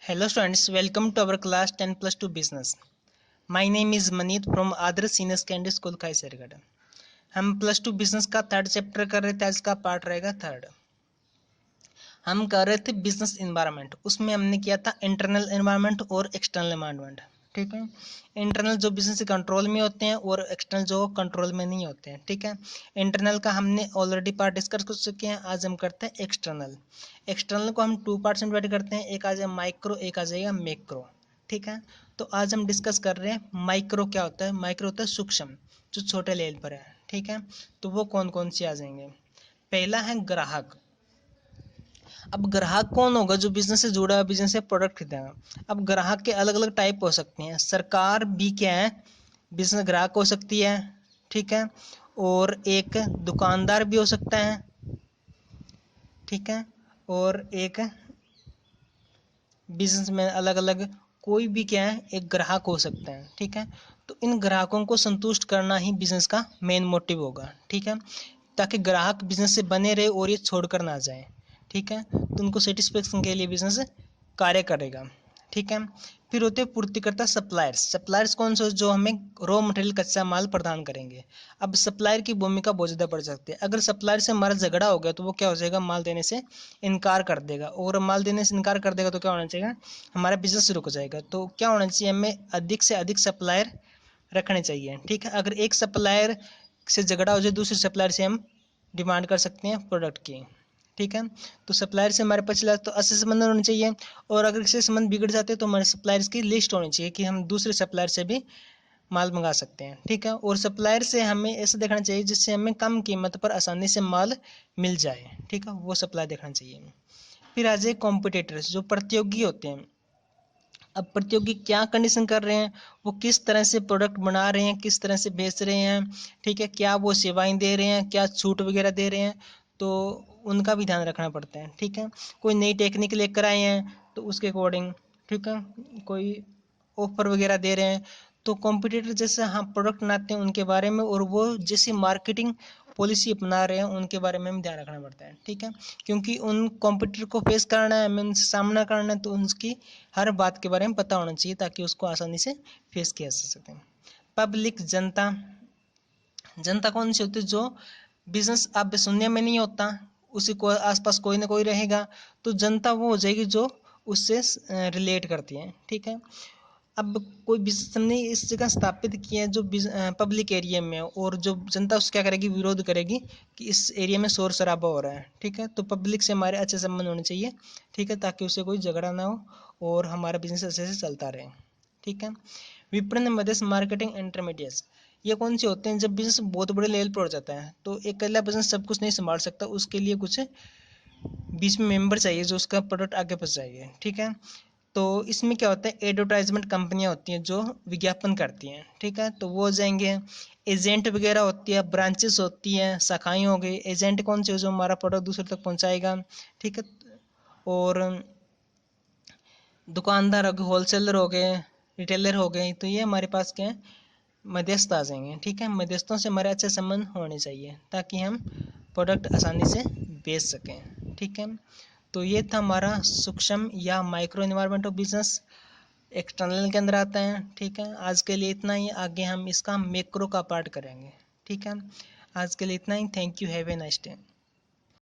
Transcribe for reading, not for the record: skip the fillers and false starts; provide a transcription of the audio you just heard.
Hello students, welcome to our class 10 plus 2 business. My name is Maneet from Adarsh Senior Secondary School खाईसरगढ़। हम plus two business का third chapter कर रहे थे, आज का part रहेगा थर्ड। हम कर रहे थे बिजनेस इन्वायरमेंट, उसमें हमने किया था इंटरनल इन्वायरमेंट और एक्सटर्नल इन्वायरमेंट। ठीक है, इंटरनल जो बिजनेस के कंट्रोल में होते हैं और एक्सटर्नल जो कंट्रोल में नहीं होते हैं। ठीक है, इंटरनल का हमने ऑलरेडी पार्ट डिस्कस कर चुके हैं, आज हम करते हैं एक्सटर्नल। एक्सटर्नल को हम टू पार्ट्स में डिवाइड करते हैं, एक आ जाएगा माइक्रो, एक आ जाएगा मैक्रो। ठीक है, तो आज हम डिस्कस कर रहे हैं माइक्रो क्या होता है। माइक्रो होता है सूक्ष्म, जो छोटे लेवल पर है। ठीक है, तो वो कौन कौन से आ जाएंगे। पहला है ग्राहक। अब ग्राहक कौन होगा, जो बिजनेस से जुड़ा है, बिजनेस से प्रोडक्ट खरीदेगा। अब ग्राहक के अलग अलग टाइप हो सकते हैं। सरकार भी क्या है, बिजनेस ग्राहक हो सकती है। ठीक है, और एक दुकानदार भी हो सकता है। ठीक है, और एक बिजनेस में अलग अलग कोई भी क्या है, एक ग्राहक हो सकता है। ठीक है, तो इन ग्राहकों को संतुष्ट करना ही बिजनेस का मेन मोटिव होगा। ठीक है, ताकि ग्राहक बिजनेस से बने रहे और ये छोड़कर ना जाए। ठीक है, तो उनको सेटिस्फेक्शन के लिए बिजनेस कार्य करेगा। ठीक है, फिर होते हैं पूर्तिकर्ता सप्लायर्स। सप्लायर्स कौन से, जो हमें रॉ मटेरियल कच्चा माल प्रदान करेंगे। अब सप्लायर की भूमिका बहुत ज़्यादा बढ़ सकती है। अगर सप्लायर से हमारा झगड़ा हो गया तो वो क्या हो जाएगा, माल देने से इनकार कर देगा, और माल देने से इनकार कर देगा तो क्या होना चाहिए, हमारा बिजनेस रुक जाएगा। तो क्या होना चाहिए, हमें अधिक से अधिक सप्लायर रखने चाहिए। ठीक है, अगर एक सप्लायर से झगड़ा हो जाए, दूसरे सप्लायर से हम डिमांड कर सकते हैं प्रोडक्ट की। ठीक है, तो सप्लायर से हमारे 5 लाख तो अच्छे संबंध होने चाहिए, और अगर किसी संबंध बिगड़ जाते हैं तो हमारे सप्लायर्स की लिस्ट होनी चाहिए कि हम दूसरे सप्लायर से भी माल मंगा सकते हैं। ठीक है, और सप्लायर से हमें ऐसा देखना चाहिए जिससे हमें कम कीमत पर आसानी से माल मिल जाए। ठीक है, वो सप्लाई देखना चाहिए। फिर आ जाए कॉम्पिटिटर्स, जो प्रतियोगी होते हैं। अब प्रतियोगी क्या कंडीशन कर रहे हैं, वो किस तरह से प्रोडक्ट बना रहे हैं, किस तरह से बेच रहे हैं। ठीक है, क्या वो सेवाएं दे रहे हैं, क्या छूट वगैरह दे रहे हैं, तो उनका भी ध्यान रखना पड़ता है। ठीक है, कोई नई टेक्निक लेकर आए हैं तो उसके अकॉर्डिंग, ठीक है, कोई ऑफर वगैरह दे रहे हैं, तो कॉम्पिटिटर जैसे हाँ प्रोडक्ट बनाते हैं उनके बारे में, और वो जैसी मार्केटिंग पॉलिसी अपना रहे हैं उनके बारे में हमें ध्यान रखना पड़ता है। ठीक है, क्योंकि उन कॉम्पिटिटर को फेस करना है, हमें उनसे सामना करना है, तो उनकी हर बात के बारे में पता होना चाहिए ताकि उसको आसानी से फेस किया जा सके। पब्लिक, जनता। जनता कौन सी होती है, जो बिजनेस अब सुनने में नहीं होता, उसी को आसपास कोई ना कोई रहेगा, तो जनता वो हो जाएगी जो उससे रिलेट करती है। ठीक है, अब कोई बिजनेस हमने इस जगह स्थापित किया है जो पब्लिक एरिया में है, और जो जनता उससे क्या करेगी, विरोध करेगी कि इस एरिया में शोर शराबा हो रहा है। ठीक है, तो पब्लिक से हमारे अच्छे संबंध होने चाहिए। ठीक है, ताकि उससे कोई झगड़ा ना हो और हमारा बिजनेस अच्छे से चलता रहे। ठीक है, विपणन, मध्यस्थ, मार्केटिंग, इंटरमीडिएट्स, ये कौन से होते हैं, जब बिजनेस बहुत बड़े लेवल पर हो जाता है तो एक अकेला बिजनेस सब कुछ नहीं संभाल सकता, उसके लिए कुछ बीच में मेंबर चाहिए जो उसका प्रोडक्ट आगे पहुंचाएंगे। ठीक है, तो इसमें क्या होता है, एडवर्टाइजमेंट कंपनियां होती हैं जो विज्ञापन करती हैं। ठीक है, तो वो हो जाएंगे। एजेंट वगैरह होती है, ब्रांचेस होती हैं, शाखाएं हो गई। एजेंट कौन से, जो हमारा प्रोडक्ट दूसरे तक पहुंचाएगा। ठीक है, और दुकानदार हो गए, होलसेलर हो गए, रिटेलर हो गए, तो ये हमारे पास क्या है, मध्यस्थ आ जाएंगे। ठीक है, मध्यस्थों से हमारे अच्छे संबंध होने चाहिए ताकि हम प्रोडक्ट आसानी से बेच सकें। ठीक है, तो ये था हमारा सूक्ष्म या micro environment of business, external के अंदर आता है। ठीक है, आज के लिए इतना ही, आगे हम इसका मैक्रो का पार्ट करेंगे। ठीक है, आज के लिए इतना ही। Thank you, have a nice day.